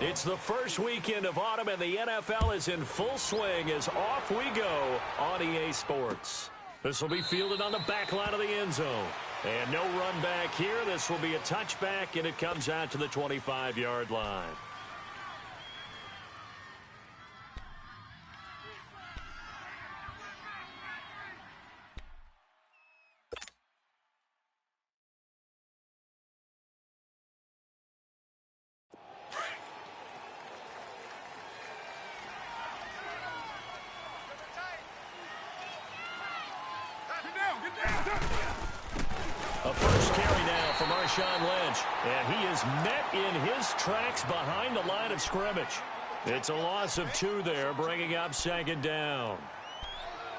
It's the first weekend of autumn, and the NFL is in full swing as off we go on EA Sports. This will be fielded on the back line of the end zone. And no run back here. This will be a touchback, and it comes out to the 25-yard line. A first carry now for Marshawn Lynch, and he is met in his tracks behind the line of scrimmage. It's a loss of 2 there, bringing up second down.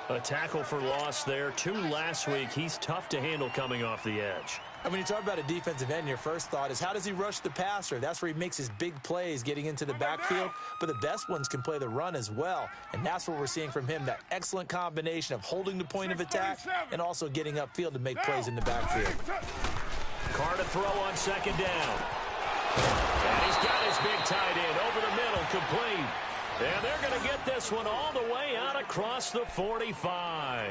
A tackle for loss there, 2 last week. He's tough to handle coming off the edge. And when you talk about a defensive end, your first thought is, how does he rush the passer? That's where he makes his big plays getting into the backfield. But the best ones can play the run as well. And that's what we're seeing from him, that excellent combination of holding the point of attack and also getting upfield to make plays in the backfield. Carr to throw on second down. And he's got his big tight end over the middle, complete. And they're going to get this one all the way out across the 45.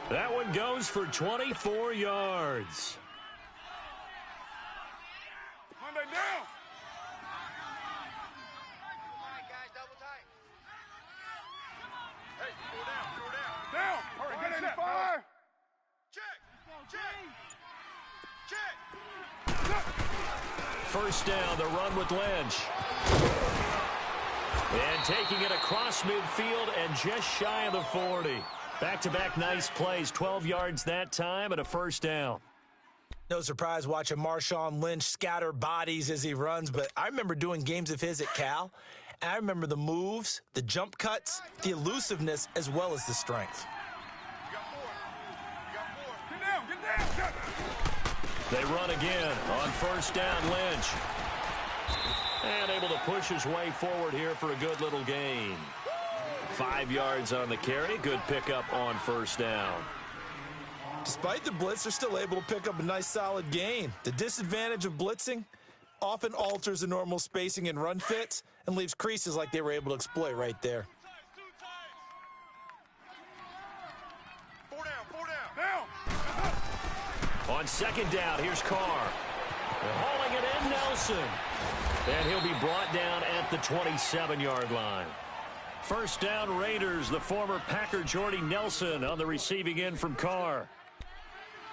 That one goes for 24 yards. Monday down. Hey, go down. Down. Hurry, get in fire. Check. First down, the run with Lynch. And taking it across midfield and just shy of the 40. Back-to-back nice plays, 12 yards that time and a first down. No surprise watching Marshawn Lynch scatter bodies as he runs, but I remember doing games of his at Cal, and I remember the moves, the jump cuts, the elusiveness, as well as the strength. Get down. They run again on first down, Lynch. And able to push his way forward here for a good little gain. 5 yards on the carry. Good pickup on first down. Despite the blitz, they're still able to pick up a nice solid gain. The disadvantage of blitzing often alters the normal spacing and run fits and leaves creases like they were able to exploit right there. 4 down. On second down, here's Carr. They're hauling it in, Nelson. And he'll be brought down at the 27-yard line. First down, Raiders. The former Packer Jordy Nelson on the receiving end from Carr.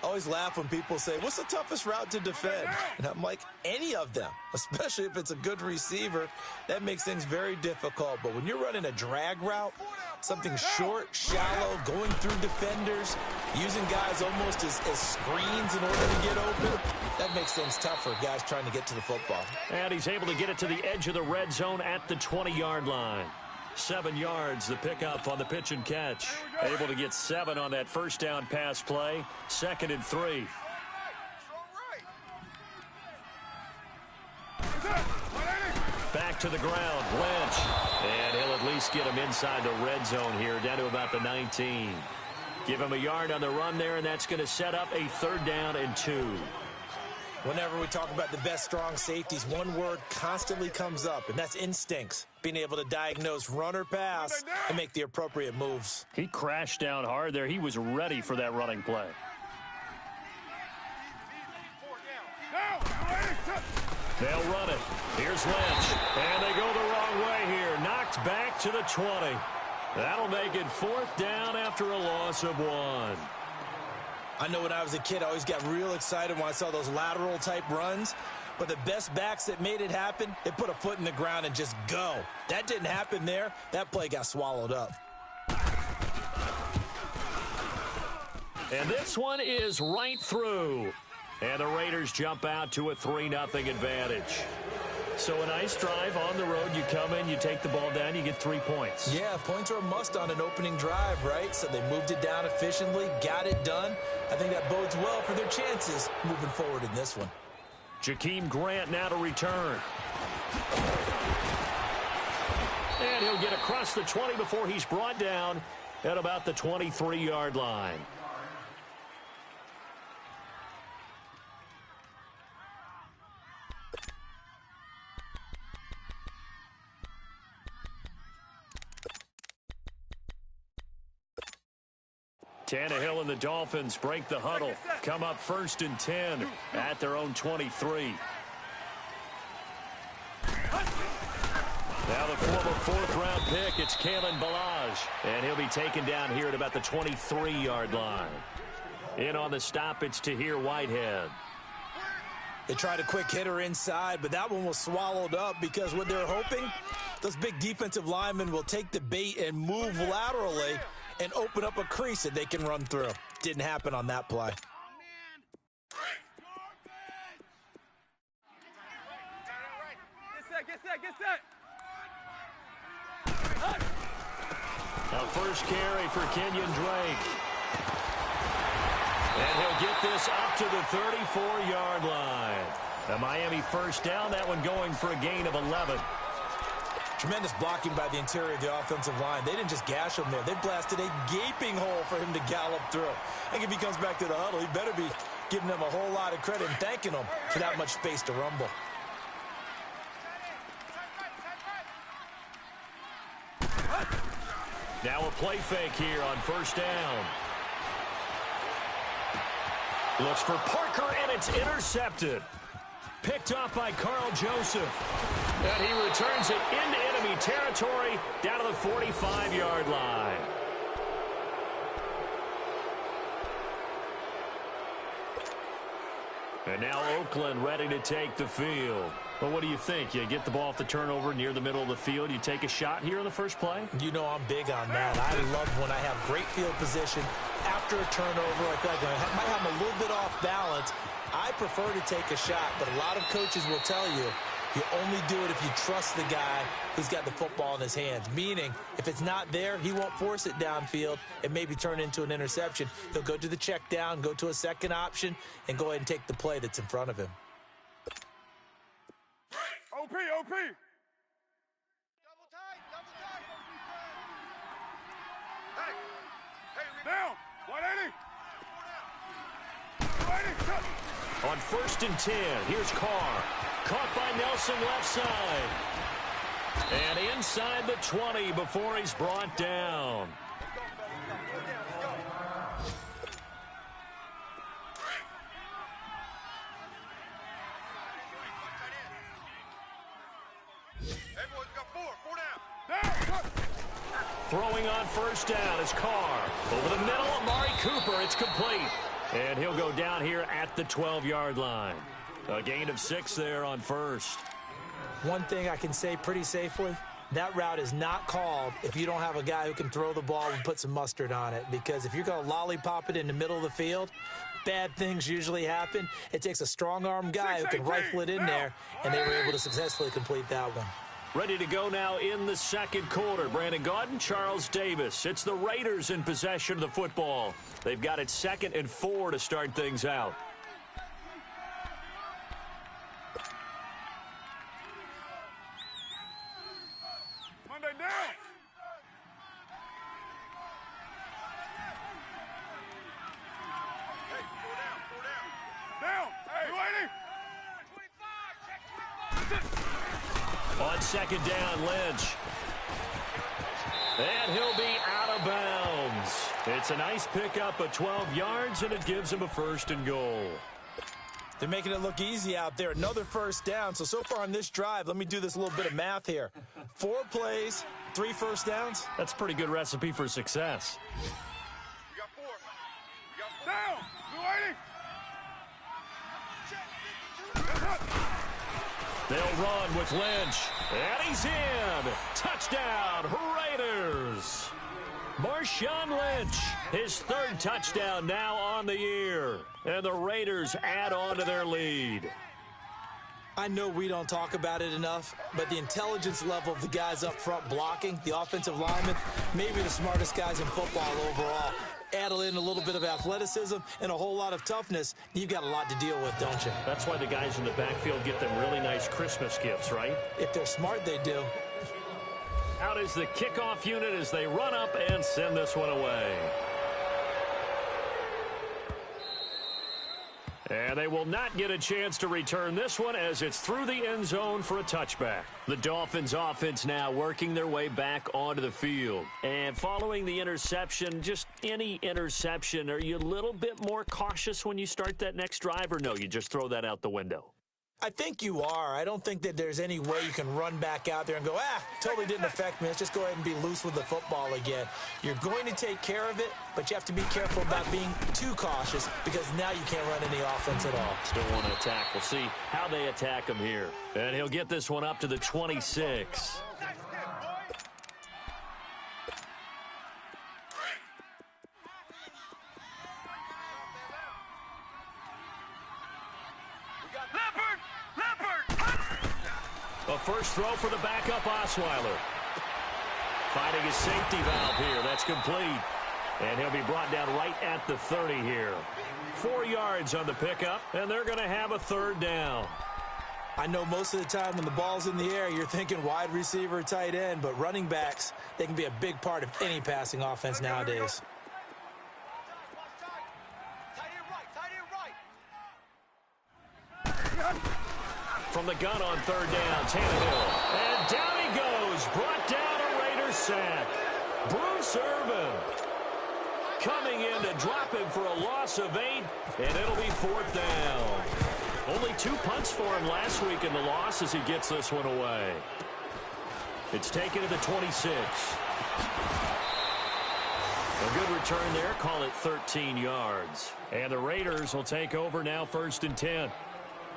I always laugh when people say, what's the toughest route to defend? And I'm like, any of them, especially if it's a good receiver. That makes things very difficult. But when you're running a drag route, something short, shallow, going through defenders, using guys almost as screens in order to get open, that makes things tough for guys trying to get to the football. And he's able to get it to the edge of the red zone at the 20-yard line. 7 yards, the pickup on the pitch and catch. Able to get 7 on that first down pass play. 2nd and 3. Back to the ground, Lynch. And he'll at least get him inside the red zone here, down to about the 19. Give him a yard on the run there, and that's going to set up a 3rd down and 2. Whenever we talk about the best strong safeties, one word constantly comes up, and that's instincts. Being able to diagnose run or pass and make the appropriate moves. He crashed down hard there. He was ready for that running play. They'll run it. Here's Lynch. And they go the wrong way here. Knocked back to the 20. That'll make it 4th down after a loss of 1. I know when I was a kid, I always got real excited when I saw those lateral-type runs. But the best backs that made it happen, they put a foot in the ground and just go. That didn't happen there. That play got swallowed up. And this one is right through. And the Raiders jump out to a 3-0 advantage. So a nice drive on the road. You come in, you take the ball down, you get 3 points. Yeah, points are a must on an opening drive, right? So they moved it down efficiently, got it done. I think that bodes well for their chances moving forward in this one. Jakeem Grant now to return. And he'll get across the 20 before he's brought down at about the 23-yard line. Tannehill and the Dolphins break the huddle. Come up 1st and 10 at their own 23. Now the former 4th-round pick, it's Kalen Ballage. And he'll be taken down here at about the 23-yard line. In on the stop, it's Tahir Whitehead. They tried a quick hitter inside, but that one was swallowed up because what they're hoping, those big defensive linemen will take the bait and move laterally and open up a crease that they can run through. Didn't happen on that play. Get set. Now first carry for Kenyon Drake. And he'll get this up to the 34-yard line. The Miami first down, that one going for a gain of 11. Tremendous blocking by the interior of the offensive line. They didn't just gash him there. They blasted a gaping hole for him to gallop through. I think if he comes back to the huddle, he better be giving them a whole lot of credit and thanking them for that much space to rumble. Now a play fake here on first down. Looks for Parker, and it's intercepted. Picked off by Carl Joseph. And he returns it into enemy territory down to the 45-yard line. And now Oakland ready to take the field. Well, what do you think? You get the ball off the turnover near the middle of the field. You take a shot here in the first play? You know I'm big on that. I love when I have great field position after a turnover. I feel like I might have a little bit off balance. I prefer to take a shot, but a lot of coaches will tell you you only do it if you trust the guy who's got the football in his hands. Meaning, if it's not there, he won't force it downfield and maybe turn into an interception. He'll go to the check down, go to a second option, and go ahead and take the play that's in front of him. OP. Double tight. Hey, down. 180. 180. On 1st and 10, here's Carr. Caught by Nelson left side. And inside the 20 before he's brought down. Everyone's got four down. Throwing on first down is Carr. Over the middle, Amari Cooper. It's complete. And he'll go down here at the 12-yard line. A gain of 6 there on first. One thing I can say pretty safely, that route is not called if you don't have a guy who can throw the ball and put some mustard on it. Because if you're going to lollipop it in the middle of the field, bad things usually happen. It takes a strong-arm guy who can rifle it in there, and they were able to successfully complete that one. Ready to go now in the second quarter. Brandon Gaudin, Charles Davis. It's the Raiders in possession of the football. They've got it 2nd and 4 to start things out. Monday down. Hey, four down. Down. Hey, 280. On 2nd down, Lynch. And he'll be out of bounds. It's a nice pickup of 12 yards, and it gives him a 1st and goal. They're making it look easy out there. Another first down. So far on this drive, let me do this little bit of math here. 4 plays, 3 first downs. That's a pretty good recipe for success. We got four. Down. 280. They'll run with Lynch. And he's in. Touchdown, Raiders. Marshawn Lynch, his 3rd touchdown now on the year. And the Raiders add on to their lead. I know we don't talk about it enough, but the intelligence level of the guys up front blocking, the offensive linemen, maybe the smartest guys in football overall. Add in a little bit of athleticism and a whole lot of toughness, you've got a lot to deal with, don't you? That's why the guys in the backfield get them really nice Christmas gifts, right? If they're smart, they do. Out is the kickoff unit as they run up and send this one away. And they will not get a chance to return this one as it's through the end zone for a touchback. The Dolphins offense now working their way back onto the field. And following the interception, just any interception, are you a little bit more cautious when you start that next drive, or no, you just throw that out the window? I think you are. I don't think that there's any way you can run back out there and go, totally didn't affect me. Let's just go ahead and be loose with the football again. You're going to take care of it, but you have to be careful about being too cautious because now you can't run any offense at all. Still want to attack. We'll see how they attack him here. And he'll get this one up to the 26. A first throw for the backup Osweiler. Finding his safety valve here. That's complete. And he'll be brought down right at the 30 here. 4 yards on the pickup, and they're going to have a third down. I know most of the time when the ball's in the air, you're thinking wide receiver, tight end, but running backs, they can be a big part of any passing offense nowadays. From the gun on third down, Tannehill. And down he goes. Brought down a Raiders sack. Bruce Irvin coming in to drop him for a loss of 8, and it'll be fourth down. Only 2 punts for him last week in the loss as he gets this one away. It's taken to the 26. A good return there. Call it 13 yards. And the Raiders will take over now, 1st and 10.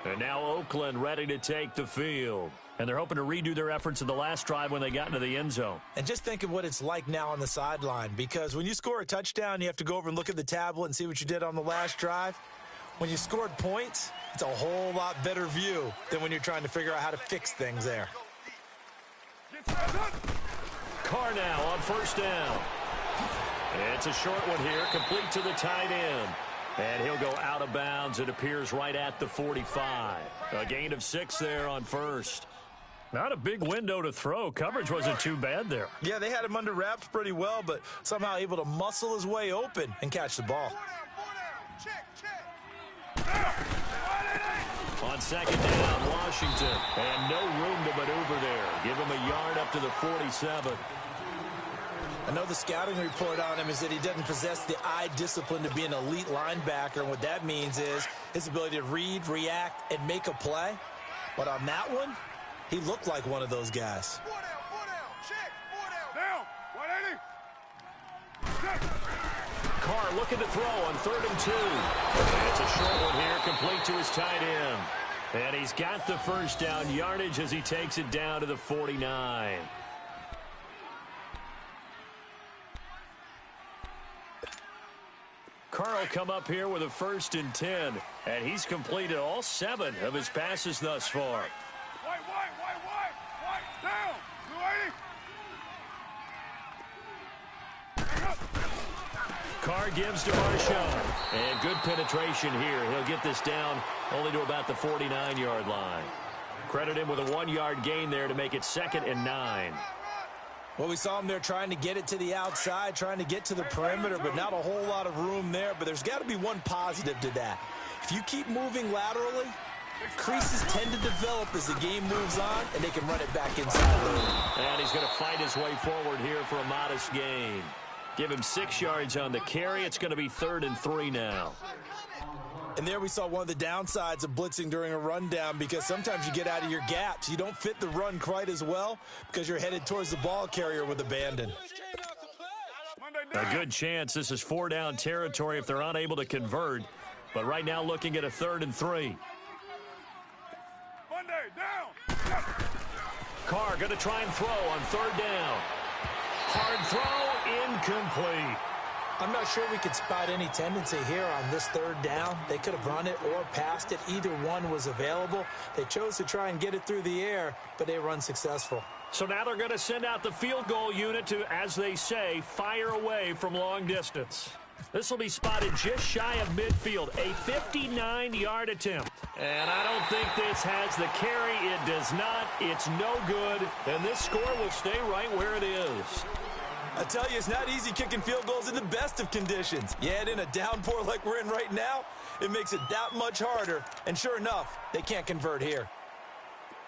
And now Oakland ready to take the field. And they're hoping to redo their efforts in the last drive when they got into the end zone. And just think of what it's like now on the sideline, because when you score a touchdown, you have to go over and look at the tablet and see what you did on the last drive. When you scored points, it's a whole lot better view than when you're trying to figure out how to fix things there. Carr now on first down. It's a short one here, complete to the tight end. And he'll go out of bounds. It appears right at the 45. A gain of 6 there on first. Not a big window to throw. Coverage wasn't too bad there. Yeah, they had him under wraps pretty well, but somehow able to muscle his way open and catch the ball. On second down, Washington. And no room to maneuver there. Give him a yard up to the 47. I know the scouting report on him is that he doesn't possess the eye discipline to be an elite linebacker, and what that means is his ability to read, react, and make a play. But on that one, he looked like one of those guys. Carr looking to throw on 3rd and 2. And it's a short one here, complete to his tight end. And he's got the first down yardage as he takes it down to the 49. Carr will come up here with a 1st and 10, and he's completed all 7 of his passes thus far. White, down, 280. Carr gives to Marshawn, and good penetration here. He'll get this down only to about the 49-yard line. Credit him with a 1-yard gain there to make it 2nd and 9. Well, we saw him there trying to get it to the outside, trying to get to the perimeter, but not a whole lot of room there. But there's got to be one positive to that. If you keep moving laterally, creases tend to develop as the game moves on, and they can run it back inside. And he's going to fight his way forward here for a modest gain. Give him 6 yards on the carry. It's going to be 3rd and 3 now. And there we saw one of the downsides of blitzing during a rundown, because sometimes you get out of your gaps. You don't fit the run quite as well because you're headed towards the ball carrier with abandon. A good chance this is 4-down territory if they're unable to convert. But right now looking at a 3rd and 3. Carr going to try and throw on 3rd down. Hard throw, incomplete. I'm not sure we could spot any tendency here on this 3rd down. They could have run it or passed it. Either one was available. They chose to try and get it through the air, but they were unsuccessful. So now they're going to send out the field goal unit to, as they say, fire away from long distance. This will be spotted just shy of midfield, a 59-yard attempt. And I don't think this has the carry. It does not. It's no good. And this score will stay right where it is. I tell you, it's not easy kicking field goals in the best of conditions. Yet in a downpour like we're in right now, It makes it that much harder, and sure enough, they can't convert here.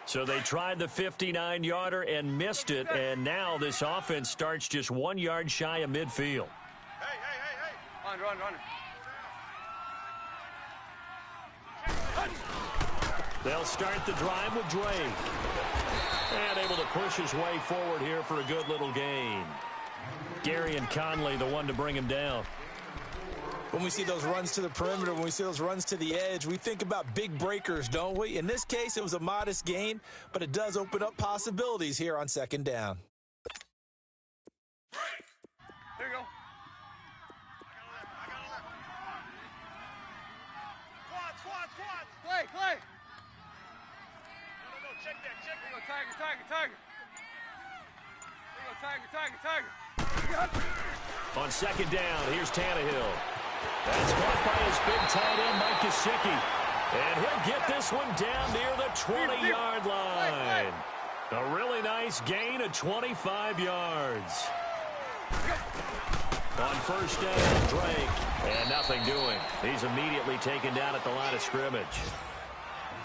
So they tried the 59-yarder and missed it, and now this offense starts just 1 yard shy of midfield. Hey. Run. They'll start the drive with Drake. And able to push his way forward here for a good little gain. Gary and Conley, the one to bring him down. When we see those runs to the perimeter, when we see those runs to the edge, we think about big breakers, don't we? In this case, it was a modest gain, but it does open up possibilities here on second down. There you go. Quads. Clay. No, check that. There you go, Tiger. There you go, Tiger. On second down, here's Tannehill. That's caught by his big tight end, Mike Gesicki. And he'll get this one down near the 20-yard line. A really nice gain of 25 yards. On first down, Drake. And nothing doing. He's immediately taken down at the line of scrimmage.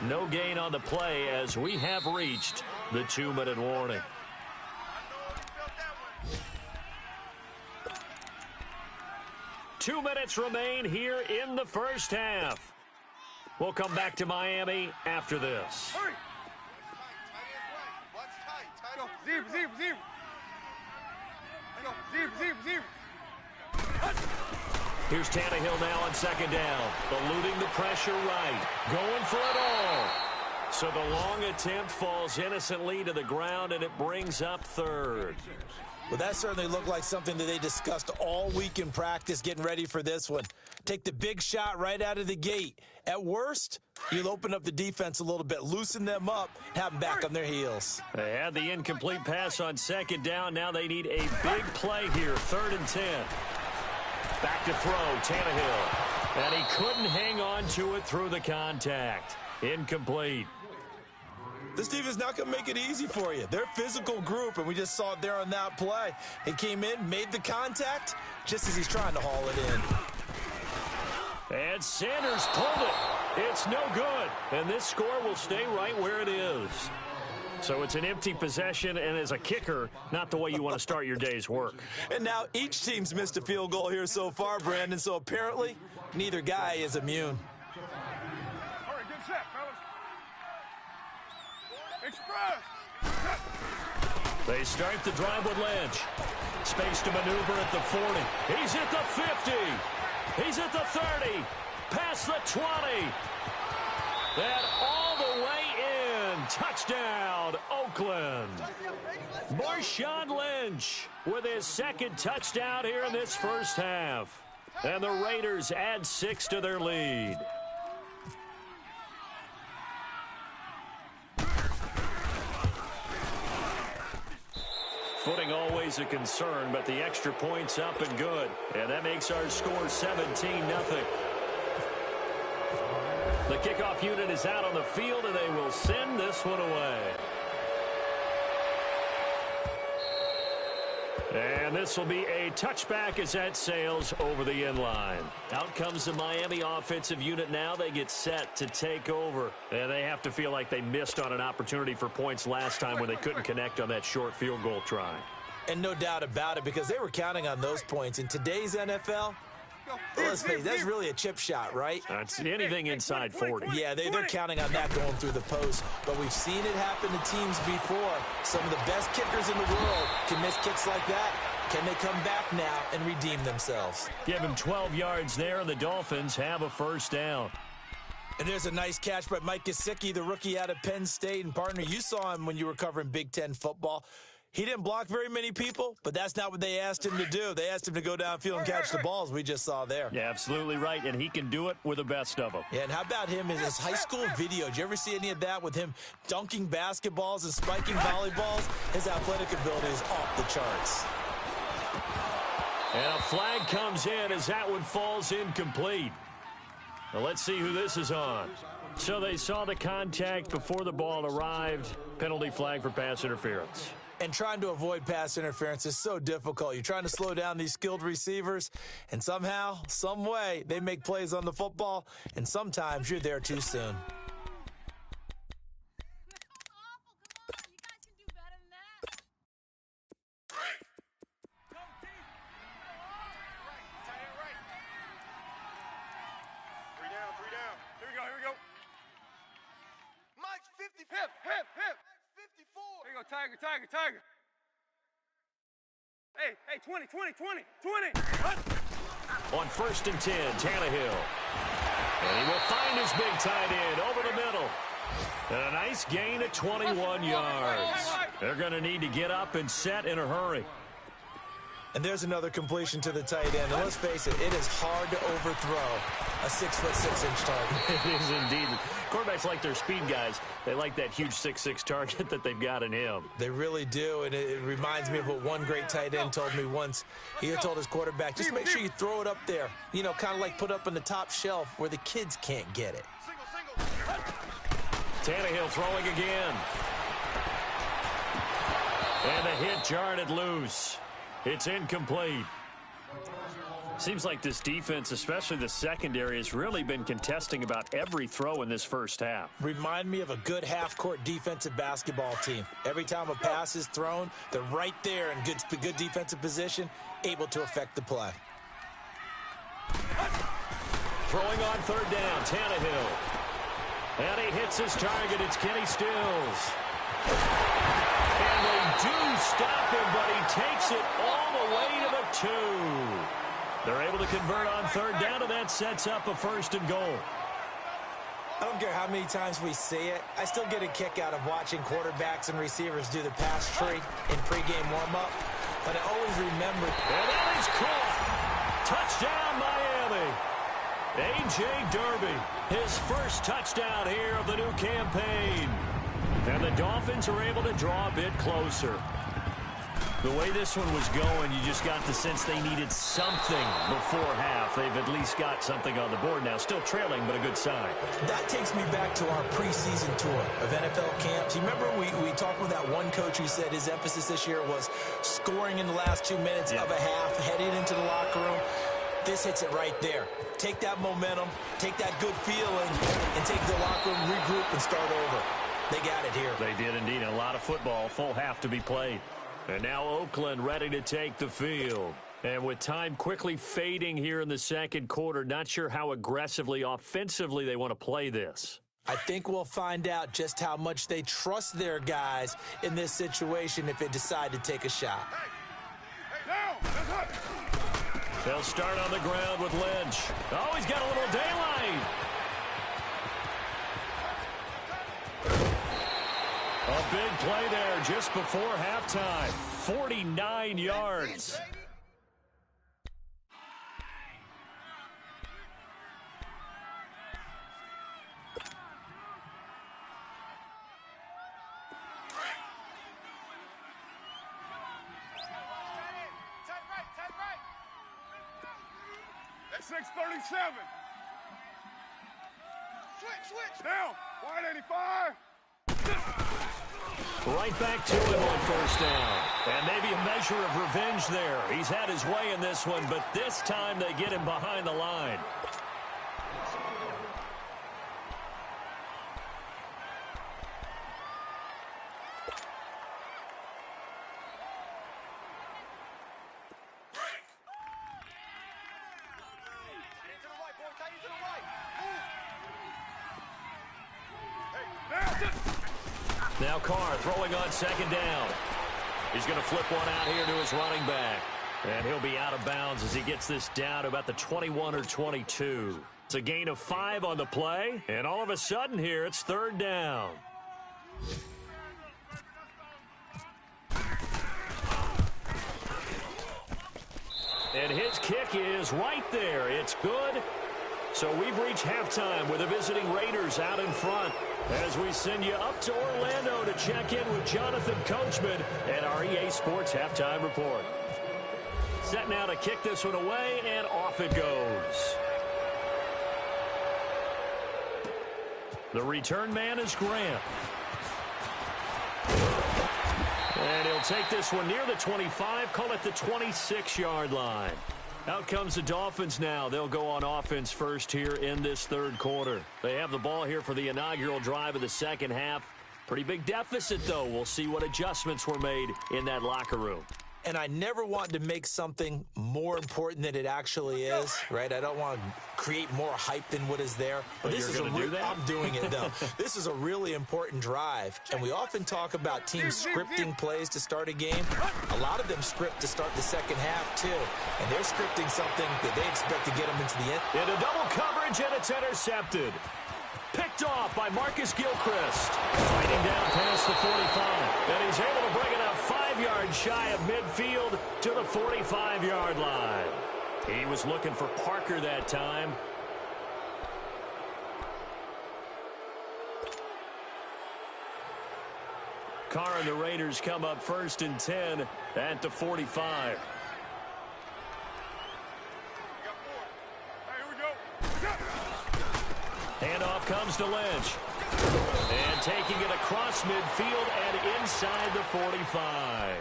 No gain on the play as we have reached the 2-minute warning. Two minutes remain here in the first half. We'll come back to Miami after this. Hurry. Go. Zebra. Zebra. Here's Tannehill now on second down. Eluding the pressure right. Going for it all. So the long attempt falls innocently to the ground, and it brings up third. Well, that certainly looked like something that they discussed all week in practice getting ready for this one. Take the big shot right out of the gate. At worst, you'll open up the defense a little bit, loosen them up, have them back on their heels. They had the incomplete pass on second down. Now they need a big play here, 3rd and 10. Back to throw, Tannehill. And he couldn't hang on to it through the contact. Incomplete. This defense not going to make it easy for you. They're a physical group, and we just saw it there on that play. He came in, made the contact, just as he's trying to haul it in. And Sanders pulled it. It's no good. And this score will stay right where it is. So it's an empty possession, and as a kicker, not the way you want to start your day's work. And now each team's missed a field goal here so far, Brandon, so apparently neither guy is immune. All right, good set, fellas. Express. They start the drive with Lynch. Space to maneuver at the 40. He's at the 50. He's at the 30. Past the 20. And all the way in. Touchdown, Oakland. Marshawn Lynch with his second touchdown here in this first half. And the Raiders add 6 to their lead. Footing always a concern, but the extra point's up and good. And that makes our score 17-0. The kickoff unit is out on the field, and they will send this one away. And this will be a touchback as that sails over the end line. Out comes the Miami offensive unit now. They get set to take over. And they have to feel like they missed on an opportunity for points last time when they couldn't connect on that short field goal try. And no doubt about it, because they were counting on those points. In today's NFL, let's face it, that's really a chip shot, right? That's anything inside 40. Yeah, they're counting on that going through the post. But we've seen it happen to teams before. Some of the best kickers in the world can miss kicks like that. Can they come back now and redeem themselves? Give him 12 yards there, and the Dolphins have a first down. And there's a nice catch by Mike Gesicki, the rookie out of Penn State. And, partner, you saw him when you were covering Big Ten football. He didn't block very many people, but that's not what they asked him to do. They asked him to go downfield and catch the balls we just saw there. Yeah, absolutely right, and he can do it with the best of them. Yeah, and how about him in his high school video? Did you ever see any of that with him dunking basketballs and spiking volleyballs? His athletic ability is off the charts. And a flag comes in as that one falls incomplete. Now let's see who this is on. So they saw the contact before the ball arrived. penalty flag for pass interference. And trying to avoid pass interference is so difficult. You're trying to slow down these skilled receivers, and somehow, some way, they make plays on the football, and sometimes you're there too soon. Tiger. Hey, 20. On 1st and 10, Tannehill. And he will find his big tight end over the middle. And a nice gain of 21 yards. They're going to need to get up and set in a hurry. And there's another completion to the tight end. And let's face it, it is hard to overthrow a 6'6" target. It is indeed. Quarterbacks like their speed guys. They like that huge 6'6" target that they've got in him. They really do, and it reminds me of what one great tight end told me once. He had told his quarterback, just make sure you throw it up there. You know, kind of like put up on the top shelf where the kids can't get it. Tannehill throwing again. And the hit jarred it loose. It's incomplete. Seems like this defense, especially the secondary, has really been contesting about every throw in this first half. Remind me of a good half-court defensive basketball team. Every time a pass is thrown, they're right there in good defensive position, able to affect the play. Throwing on 3rd down, Tannehill. And he hits his target. It's Kenny Stills. And they do stop him, but he takes it all the way to the 2. They're able to convert on 3rd down, and that sets up a 1st and goal. I don't care how many times we see it. I still get a kick out of watching quarterbacks and receivers do the pass tree in pregame warm-up. But I always remember. And that is caught. Touchdown, Miami. A.J. Derby, his first touchdown here of the new campaign. And the Dolphins are able to draw a bit closer. The way this one was going, you just got the sense they needed something before half. They've at least got something on the board now. Still trailing, but a good sign. That takes me back to our preseason tour of NFL camps. You remember we talked with that one coach who said his emphasis this year was scoring in the last 2 minutes of a half, heading into the locker room. This hits it right there. Take that momentum, take that good feeling, and take the locker room, regroup, and start over. They got it here. They did indeed. A lot of football, full half to be played. And now Oakland ready to take the field. And with time quickly fading here in the second quarter, not sure how aggressively, offensively they want to play this. I think we'll find out just how much they trust their guys in this situation if they decide to take a shot. They'll start on the ground with Lynch. Oh, he's got a little daylight. A big play there just before halftime. 49 yards. That's 637. Switch. Down. 185. Right back to him on 1st down. And maybe a measure of revenge there. He's had his way in this one, but this time they get him behind the line. Now Carr throwing on 2nd down. He's going to flip one out here to his running back. And he'll be out of bounds as he gets this down to about the 21 or 22. It's a gain of 5 on the play. And all of a sudden here, it's 3rd down. And his kick is right there. It's good. So we've reached halftime with the visiting Raiders out in front as we send you up to Orlando to check in with Jonathan Coachman at our EA Sports Halftime Report. Set now to kick this one away, and off it goes. The return man is Grant. And he'll take this one near the 25, call it the 26-yard line. Out comes the Dolphins now. They'll go on offense first here in this third quarter. They have the ball here for the inaugural drive of the second half. Pretty big deficit, though. We'll see what adjustments were made in that locker room. And I never want to make something more important than it actually is, right? I don't want to create more hype than what is there. But this is I'm doing it, though. This is a really important drive. And we often talk about teams scripting plays to start a game. A lot of them script to start the second half, too. And they're scripting something that they expect to get them into the end. Into double coverage, and it's intercepted. Picked off by Marcus Gilchrist. Fighting down past the 45. And he's able to bring it up 5 yards shy of midfield to the 45-yard line. He was looking for Parker that time. Carr and the Raiders come up first and 10 at the 45. Handoff comes to Lynch. And taking it across midfield and inside the 45.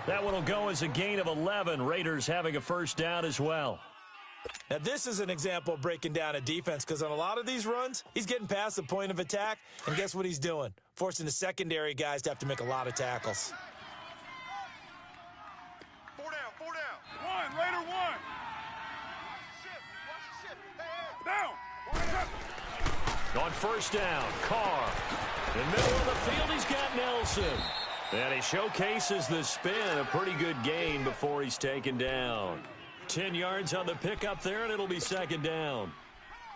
That one will go as a gain of 11. Raiders having a first down as well. Now, this is an example of breaking down a defense because on a lot of these runs, he's getting past the point of attack, and guess what he's doing? Forcing the secondary guys to have to make a lot of tackles. 4 down. One, later one. Down. On first down, Carr. In the middle of the field, he's got Nelson. And he showcases the spin, a pretty good gain before he's taken down. 10 yards on the pickup there, and it'll be second down.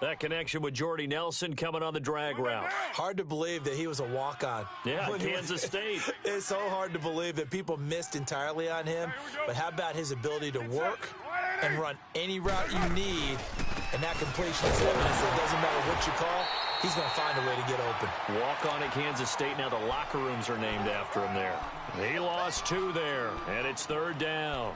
That connection with Jordy Nelson coming on the drag route. Hard to believe that he was a walk-on. Yeah, Kansas State. It's so hard to believe that people missed entirely on him. But how about his ability to work and run any route you need? And that completion is evidence that it doesn't matter what you call, he's going to find a way to get open. Walk on at Kansas State. Now the locker rooms are named after him there. He lost 2 there, and it's third down.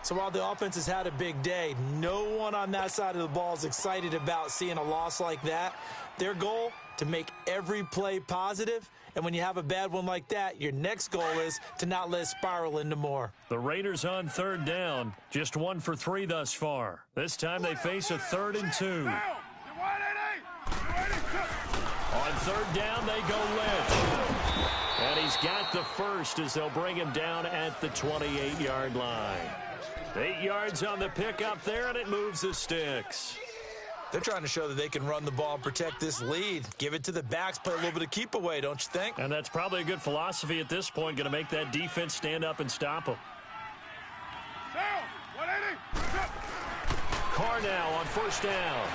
So while the offense has had a big day, no one on that side of the ball is excited about seeing a loss like that. Their goal, to make every play positive. And when you have a bad one like that, your next goal is to not let it spiral into more. The Raiders on third down, just 1 for 3 thus far. This time they face a 3rd and 2. On third down, they go Lynch. And he's got the first as they'll bring him down at the 28-yard line. 8 yards on the pickup there, and it moves the sticks. They're trying to show that they can run the ball and protect this lead. Give it to the backs, play a little bit of keep away, don't you think? And that's probably a good philosophy at this point, going to make that defense stand up and stop them. Down. 180. Carr now on first down.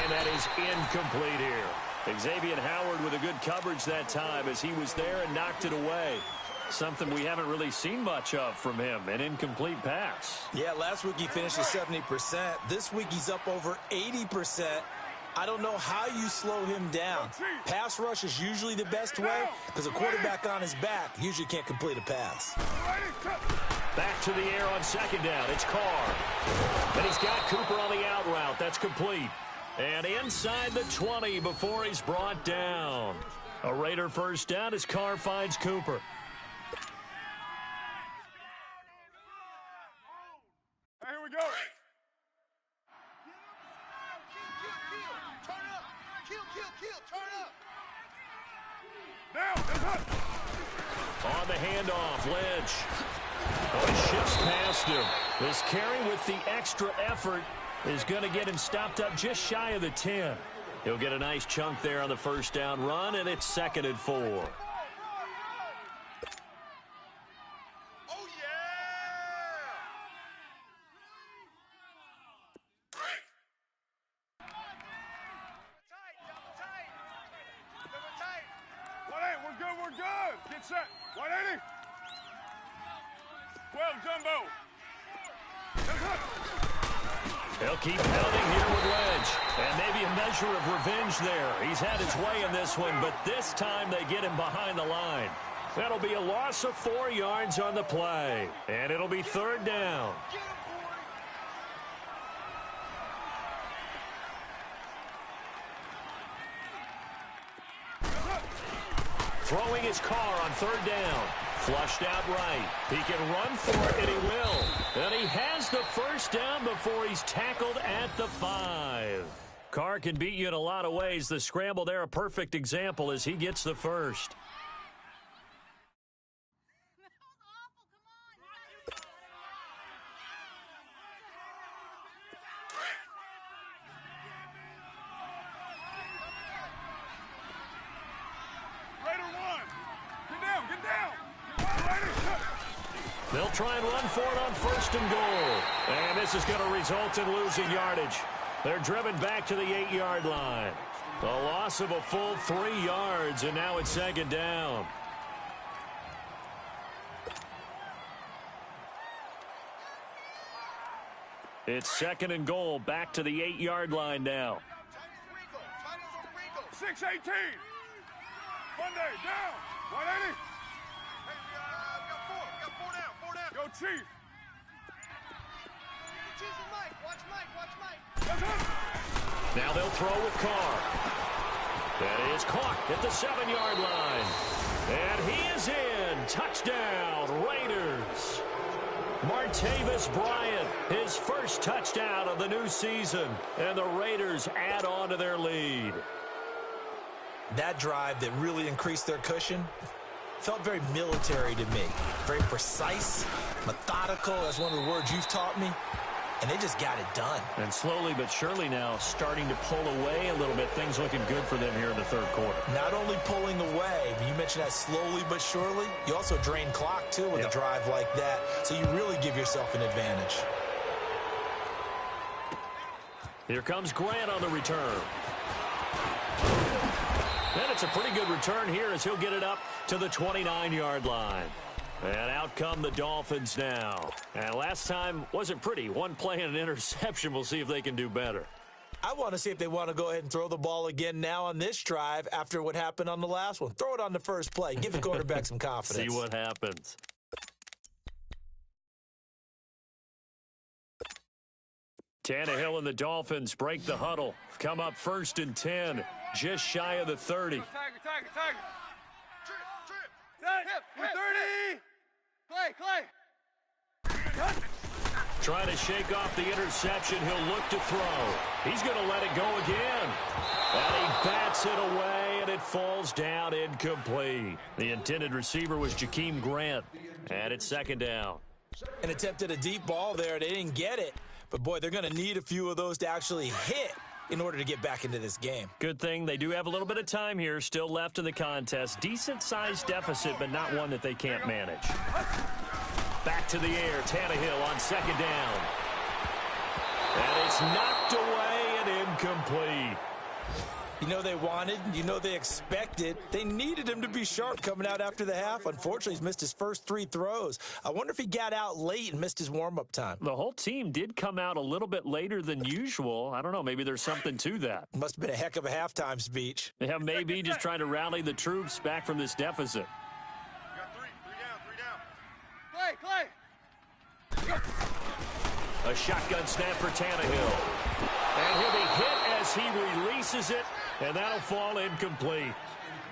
And that is incomplete here. Xavier Howard with a good coverage that time as he was there and knocked it away. Something we haven't really seen much of from him, an incomplete pass. Yeah, last week he finished at 70%. This week he's up over 80%. I don't know how you slow him down. Pass rush is usually the best way because a quarterback on his back usually can't complete a pass. Back to the air on second down. It's Carr. And he's got Cooper on the out route. That's complete. And inside the 20 before he's brought down. A Raider first down as Carr finds Cooper. Here we go. Turn up. Kill. Turn up. Down. On the handoff, Lynch. Oh, he shifts past him. This carry with the extra effort is going to get him stopped up just shy of the 10. He'll get a nice chunk there on the first down run, and it's 2nd and 4. We're good. Get set. 180. 12, Jumbo. They'll keep pounding here with Lynch. And maybe a measure of revenge there. He's had his way in this one, but this time they get him behind the line. That'll be a loss of 4 yards on the play. And it'll be third down. Throwing his Carr on third down. Flushed out right. He can run for it, and he will. And he has the first down before he's tackled at the 5. Carr can beat you in a lot of ways. The scramble there, a perfect example as he gets the first. They'll try and run for it on 1st and goal. And this is going to result in losing yardage. They're driven back to the 8-yard line. A loss of a full 3 yards, and now it's 2nd down. It's 2nd and goal, back to the 8-yard line now. 6-18. Monday, down. 180. Go, Chief. Now they'll throw with Carr. That is caught at the 7-yard line. And he is in. Touchdown, Raiders. Martavis Bryant, his first touchdown of the new season. And the Raiders add on to their lead. That drive that really increased their cushion felt very military to me. Very precise, methodical, that's one of the words you've taught me. And they just got it done. And slowly but surely now starting to pull away a little bit. Things looking good for them here in the 3rd quarter. Not only pulling away, but you mentioned that slowly but surely. You also drain clock, too, with a drive like that. So you really give yourself an advantage. Here comes Grant on the return. And it's a pretty good return here as he'll get it up to the 29-yard line. And out come the Dolphins now. And last time wasn't pretty. One play and an interception. We'll see if they can do better. I want to see if they want to go ahead and throw the ball again now on this drive after what happened on the last one. Throw it on the first play. Give the quarterback some confidence. See what happens. Tannehill and the Dolphins break the huddle. Come up 1st and 10. Just shy of the 30. Tiger. Trip. 30. Clay. Trying to shake off the interception. He'll look to throw. He's going to let it go again. And he bats it away, and it falls down incomplete. The intended receiver was Jakeem Grant. And it's 2nd down. And attempted a deep ball there. They didn't get it. But, boy, they're going to need a few of those to actually hit in order to get back into this game. Good thing they do have a little bit of time here still left in the contest. Decent-sized deficit, but not one that they can't manage. Back to the air. Tannehill on 2nd down. And it's knocked away and incomplete. You know they wanted, you know they expected. They needed him to be sharp coming out after the half. Unfortunately, he's missed his first 3 throws. I wonder if he got out late and missed his warm-up time. The whole team did come out a little bit later than usual. I don't know, maybe there's something to that. Must have been a heck of a halftime speech. Yeah, maybe just trying to rally the troops back from this deficit. You got 3 down. Clay. A shotgun snap for Tannehill. And he'll be hit as he releases it, and that'll fall incomplete.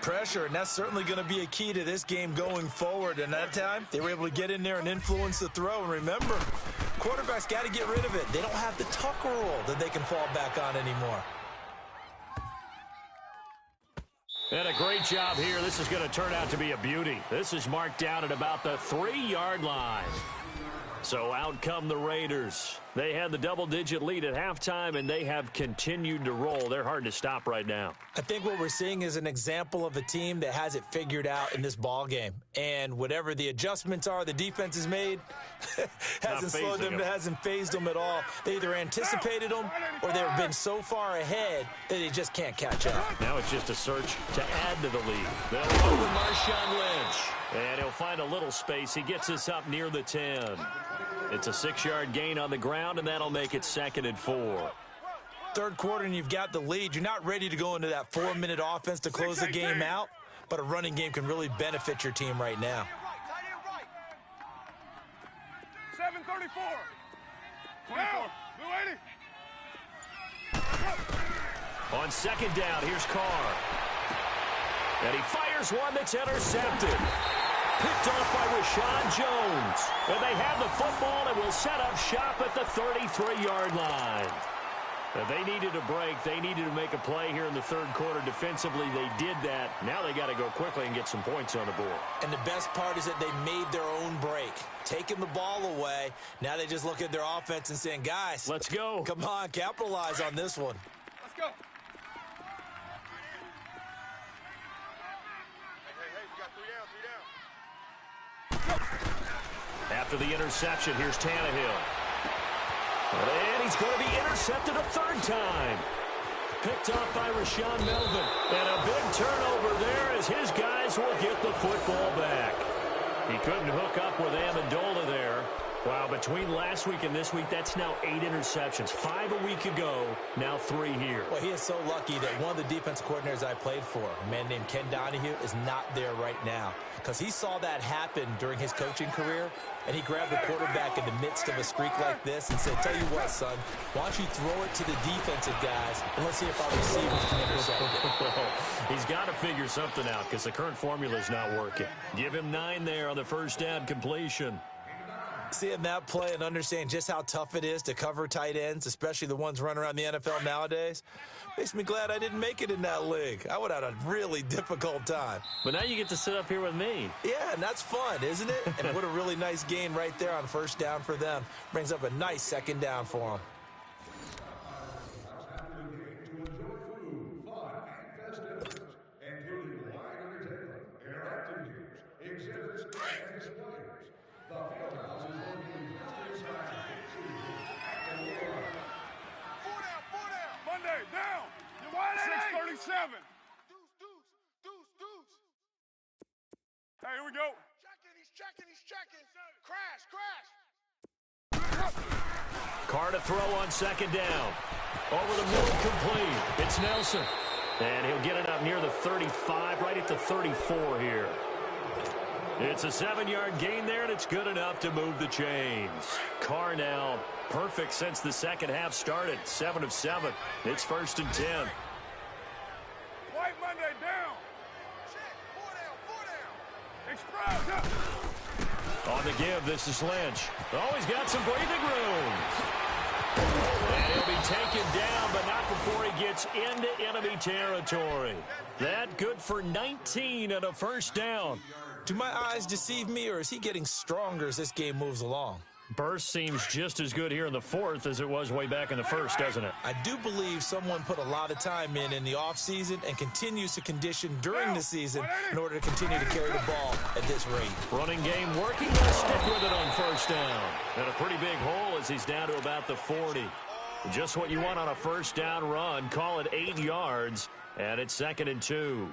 Pressure, and that's certainly going to be a key to this game going forward. And that time, they were able to get in there and influence the throw. And remember, quarterbacks got to get rid of it. They don't have the tuck rule that they can fall back on anymore. And a great job here. This is going to turn out to be a beauty. This is marked down at about the 3-yard line. So out come the Raiders. They had the double-digit lead at halftime, and they have continued to roll. They're hard to stop right now. I think what we're seeing is an example of a team that has it figured out in this ball game. And whatever the adjustments are the defense has made hasn't slowed them, hasn't phased them at all. They either anticipated them or they've been so far ahead that they just can't catch up. Now it's just a search to add to the lead. They'll go with Marshawn Lynch. And he'll find a little space. He gets us up near the 10. It's a 6-yard gain on the ground, and that'll make it 2nd and 4. Third quarter, and you've got the lead. You're not ready to go into that 4-minute offense to close the game out, but a running game can really benefit your team right now. 7:34. Now, Blue 80. On 2nd down, here's Carr. And he fires one that's intercepted. Picked off by Rashad Jones. And they have the football and will set up shop at the 33-yard line. They needed a break. They needed to make a play here in the third quarter. Defensively, they did that. Now they got to go quickly and get some points on the board. And the best part is that they made their own break, taking the ball away. Now they just look at their offense and saying, guys, let's go. Come on, capitalize on this one. Let's go. Hey, we got 3 down. After the interception, here's Tannehill. And he's going to be intercepted a third time. Picked off by Rashawn Melvin. And a big turnover there as his guys will get the football back. He couldn't hook up with Amendola there. Wow, between last week and this week, that's now 8 interceptions. 5 a week ago, now 3 here. Well, he is so lucky that one of the defense coordinators I played for, a man named Ken Donahue, is not there right now. Because he saw that happen during his coaching career, and he grabbed the quarterback in the midst of a streak like this and said, tell you what, son, why don't you throw it to the defensive guys, and let's see if our receivers can intercept it. He's got to figure something out because the current formula is not working. Give him 9 there on the first down completion. Seeing that play and understanding just how tough it is to cover tight ends, especially the ones running around the NFL nowadays, makes me glad I didn't make it in that league. I would have had a really difficult time. But now you get to sit up here with me. Yeah, and that's fun, isn't it? And what a really nice gain right there on first down for them. Brings up a nice second down for them. Hey, here we go. He's checking. Crash. Carr to throw on second down. Over the middle, complete. It's Nelson. And he'll get it up near the 35, right at the 34 here. It's a 7-yard gain there, and it's good enough to move the chains. Carr now perfect since the second half started. 7 of 7. It's 1st and 10. White Monday down. Check. 4 down. Express. On the give, this is Lynch. Oh, he's got some breathing room. And he'll be taken down, but not before he gets into enemy territory. That good for 19 and a first down. Do my eyes deceive me, or is he getting stronger as this game moves along? Burst seems just as good here in the fourth as it was way back in the first, doesn't it? I do believe someone put a lot of time in the offseason and continues to condition during the season in order to continue to carry the ball at this rate. Running game working. They'll stick with it on first down. And a pretty big hole as he's down to about the 40. Just what you want on a first down run. Call it 8 yards, and it's 2nd and 2.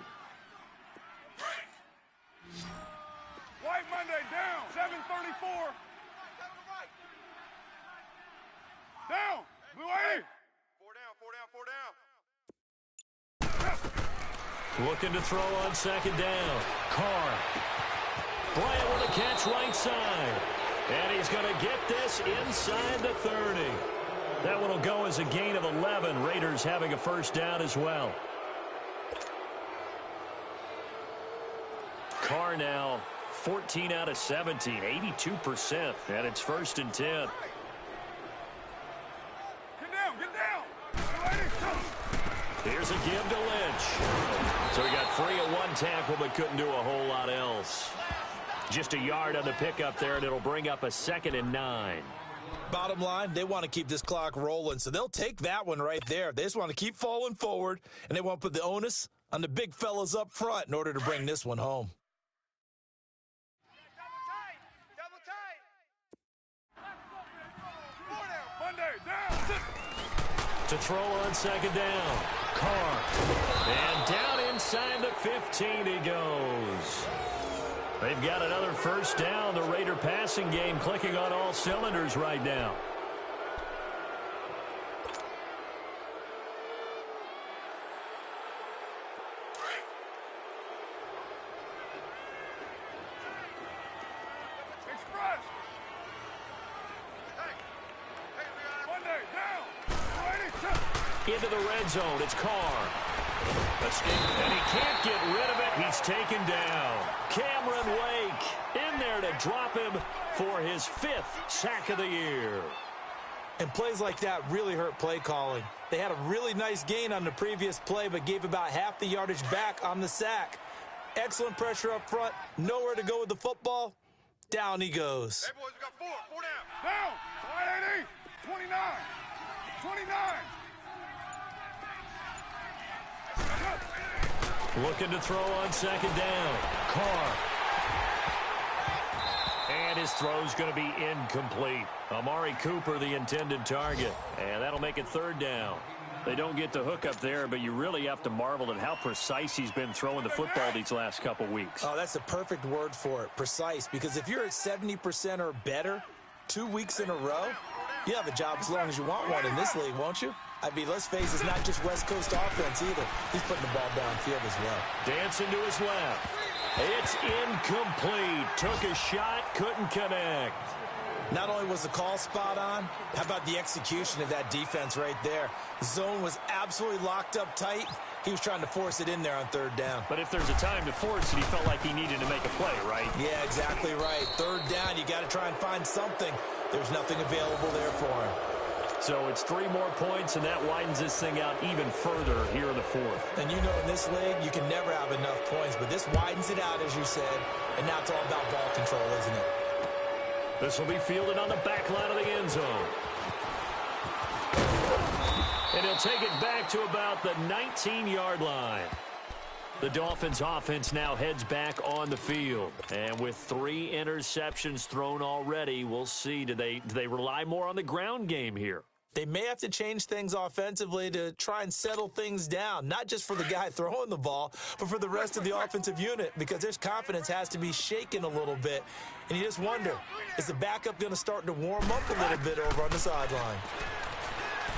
White Monday down. 7:34. Down. Blue 80. 4 down. Looking to throw on second down. Carr. Bryant with a catch right side. And he's going to get this inside the 30. That one will go as a gain of 11. Raiders having a first down as well. Carr now 14 out of 17, 82%. And it's 1st and 10. Get down. Here's a give to Lynch. So he got free at one tackle but couldn't do a whole lot else. Just a yard on the pickup there, and it'll bring up a 2nd and 9. Bottom line, they want to keep this clock rolling, so they'll take that one right there. They just want to keep falling forward, and they want to put the onus on the big fellas up front in order to bring this one home. Double tight. 4 down. Monday down. To throw on second down. Carr. And down inside the 15 he goes. They've got another first down. The Raider passing game clicking on all cylinders right now. Express. Monday down. 280. Into the red zone. It's Carr. Escape, and he can't get rid of it. He's taken down. Cameron Wake to drop him for his 5th sack of the year. And plays like that really hurt play calling. They had a really nice gain on the previous play, but gave about half the yardage back on the sack. Excellent pressure up front. Nowhere to go with the football. Down he goes. Hey, boys, we got 4. 4 down. Down. 580. 29. 29. Looking to throw on 2nd down. Carr. And his throw's going to be incomplete. Amari Cooper, the intended target. And that'll make it 3rd down. They don't get the hook up there, but you really have to marvel at how precise he's been throwing the football these last couple weeks. Oh, that's the perfect word for it, precise. Because if you're at 70% or better 2 weeks in a row, you have a job as long as you want one in this league, won't you? I mean, let's face it, it's not just West Coast offense either. He's putting the ball downfield as well. Dancing to his left. It's incomplete. Took a shot, couldn't connect. Not only was the call spot on, how about the execution of that defense right there? The zone was absolutely locked up tight. He was trying to force it in there on 3rd down. But if there's a time to force it, he felt like he needed to make a play, right? Yeah, exactly right. 3rd down, you got to try and find something. There's nothing available there for him. So it's 3 more points, and that widens this thing out even further here in the 4th. And you know in this league, you can never have enough points, but this widens it out, as you said, and now it's all about ball control, isn't it? This will be fielded on the back line of the end zone. And he'll take it back to about the 19-yard line. The Dolphins offense now heads back on the field. And with 3 interceptions thrown already, we'll see. Do they rely more on the ground game here? They may have to change things offensively to try and settle things down, not just for the guy throwing the ball, but for the rest of the offensive unit, because their confidence has to be shaken a little bit. And you just wonder, is the backup going to start to warm up a little bit over on the sideline?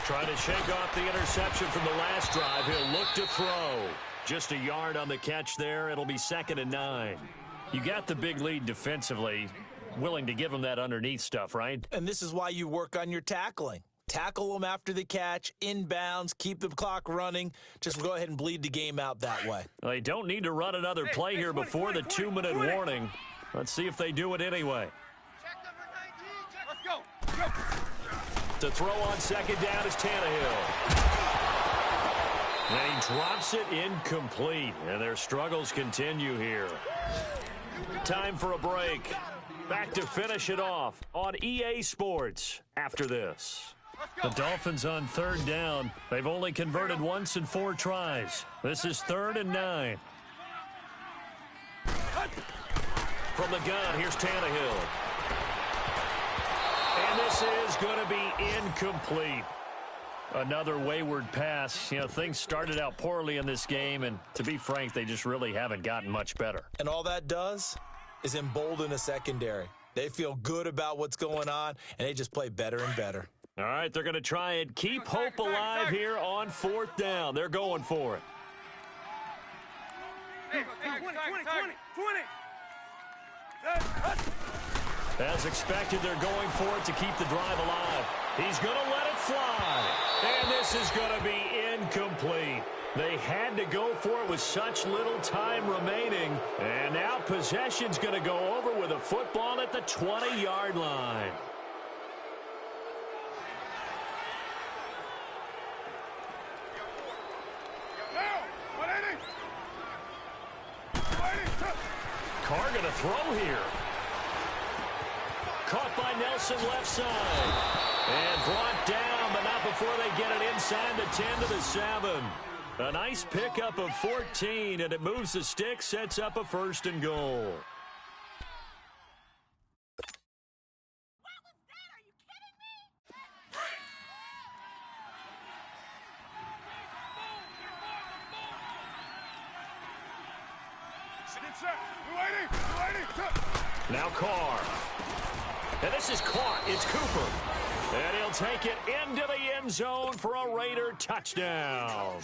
Trying to shake off the interception from the last drive. He'll look to throw. Just a yard on the catch there. It'll be 2nd and 9. You got the big lead defensively. Willing to give him that underneath stuff, right? And this is why you work on your tackling. Tackle them after the catch, inbounds, keep the clock running. Just go ahead and bleed the game out that way. They don't need to run another play here before the 2-minute warning. Let's see if they do it anyway. Check number 19. Check. Let's go. Go. To throw on 2nd down is Tannehill. And he drops it incomplete. And their struggles continue here. Time for a break. Back to finish it off on EA Sports after this. The Dolphins on 3rd down. They've only converted once in 4 tries. This is 3rd and 9. From the gun, here's Tannehill. And this is going to be incomplete. Another wayward pass. You know, things started out poorly in this game, and to be frank, they just really haven't gotten much better. And all that does is embolden a secondary. They feel good about what's going on, and they just play better and better. All right, they're going to try and keep hope alive here on 4th down. They're going for it. Hey, 20. As expected, they're going for it to keep the drive alive. He's going to let it fly. And this is going to be incomplete. They had to go for it with such little time remaining. And now possession's going to go over with a football at the 20-yard line. Now. 180. 180. Carr going to throw here. Caught by Nelson left side. And brought down, but not before they get it inside the 10 to the 7. A nice pickup of 14, and it moves the stick, sets up a 1st and goal. What was that? Are you kidding me? Get set. 280. Now Carr. And this is caught. It's Cooper. And he'll take it into the end zone for a Raider touchdown.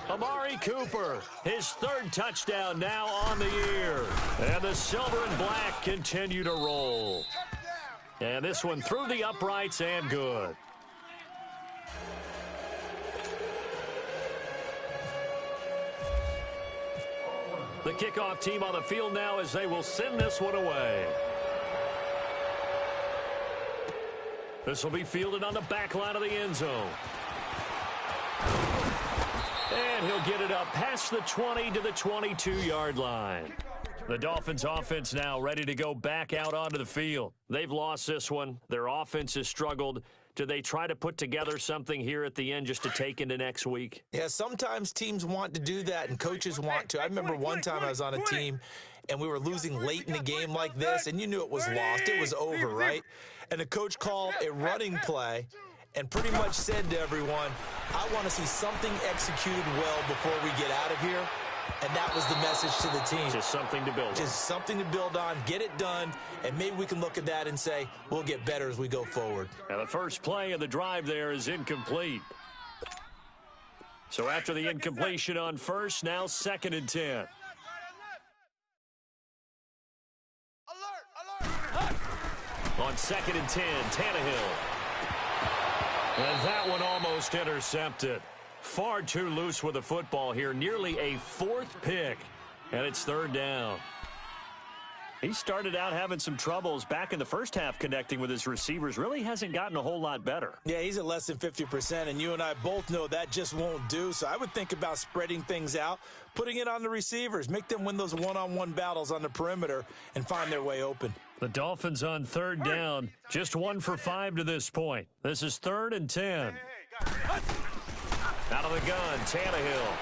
Amari Cooper, his 3rd touchdown now on the year. And the silver and black continue to roll. And this one through the uprights and good. The kickoff team on the field now as they will send this one away. This will be fielded on the back line of the end zone. And he'll get it up past the 20 to the 22-yard line. The Dolphins offense now ready to go back out onto the field. They've lost this one. Their offense has struggled. Do they try to put together something here at the end just to take into next week? Yeah, sometimes teams want to do that and coaches want to. I remember one time I was on a team and we were losing late in the game like this, and you knew it was lost. It was over, right? And the coach called a running play and pretty much said to everyone, I want to see something executed well before we get out of here. And that was the message to the team. Just something to build on. Just something to build on, get it done, and maybe we can look at that and say, we'll get better as we go forward. Now the first play of the drive there is incomplete. So after the incompletion on first, now 2nd and 10. Alert! On 2nd and 10, Tannehill. And that one almost intercepted. Far too loose with the football here. Nearly a 4th pick. And it's 3rd down. He started out having some troubles back in the first half connecting with his receivers. Really hasn't gotten a whole lot better. Yeah, he's at less than 50%, and you and I both know that just won't do. So I would think about spreading things out, putting it on the receivers, make them win those one-on-one battles on the perimeter and find their way open. The Dolphins on 3rd down, just 1 for 5 to this point. This is 3rd and 10. Out of the gun, Tannehill.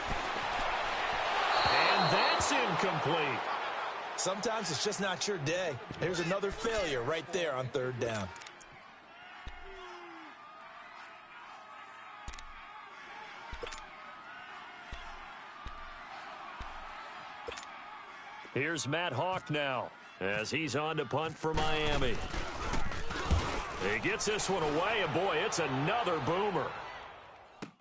And that's incomplete. Sometimes it's just not your day. There's another failure right there on 3rd down. Here's Matt Hawk now as he's on to punt for Miami. He gets this one away, and boy, it's another boomer.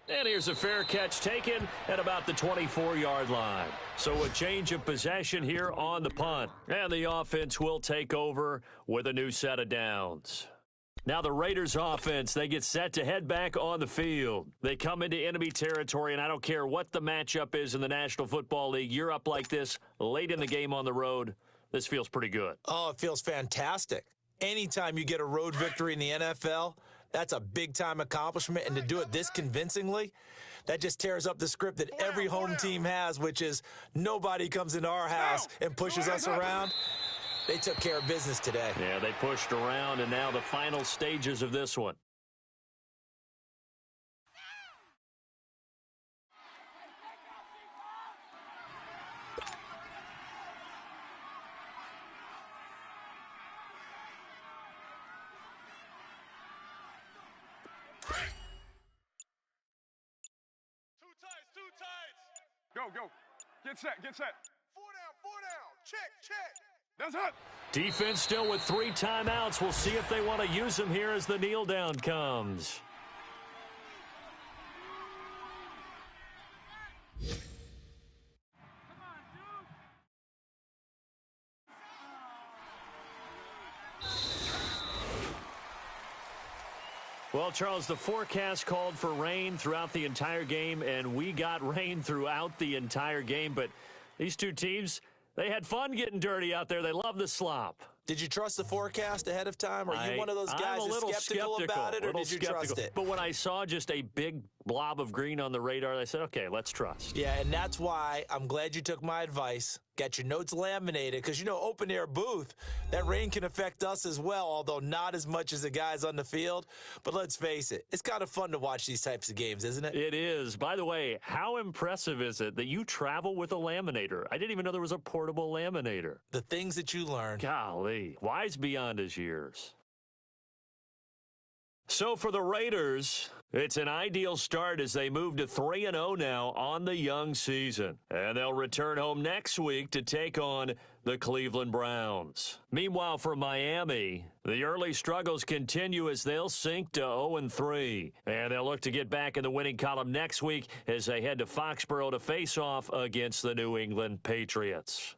And here's a fair catch taken at about the 24-yard line. So a change of possession here on the punt. And the offense will take over with a new set of downs. Now the Raiders offense, they get set to head back on the field. They come into enemy territory, and I don't care what the matchup is in the National Football League. You're up like this late in the game on the road. This feels pretty good. Oh, it feels fantastic. Anytime you get a road victory in the NFL, that's a big-time accomplishment, and to do it this convincingly, that just tears up the script that every home team has, which is nobody comes into our house and pushes us around. They took care of business today. Yeah, they pushed around, and now the final stages of this one. Go. Get set. 4 down. Check. That's hot. Defense still with 3 timeouts. We'll see if they want to use them here as the kneel down comes. Well, Charles, the forecast called for rain throughout the entire game, and we got rain throughout the entire game. But these two teams, they had fun getting dirty out there. They love the slop. Did you trust the forecast ahead of time? Are you one of those guys that's skeptical about it, or did you trust it? But when I saw just a big blob of green on the radar, I said, okay, let's trust. Yeah, and that's why I'm glad you took my advice. Got your notes laminated, because, open-air booth, that rain can affect us as well, although not as much as the guys on the field. But let's face it, it's kind of fun to watch these types of games, isn't it? It is. By the way, how impressive is it that you travel with a laminator? I didn't even know there was a portable laminator. The things that you learn. Golly, wise beyond his years. So for the Raiders, it's an ideal start as they move to 3-0 now on the young season. And they'll return home next week to take on the Cleveland Browns. Meanwhile, for Miami, the early struggles continue as they'll sink to 0-3. And they'll look to get back in the winning column next week as they head to Foxborough to face off against the New England Patriots.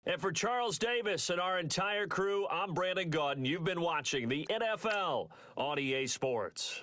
And for Charles Davis and our entire crew, I'm Brandon Gaudin. You've been watching the NFL on EA Sports.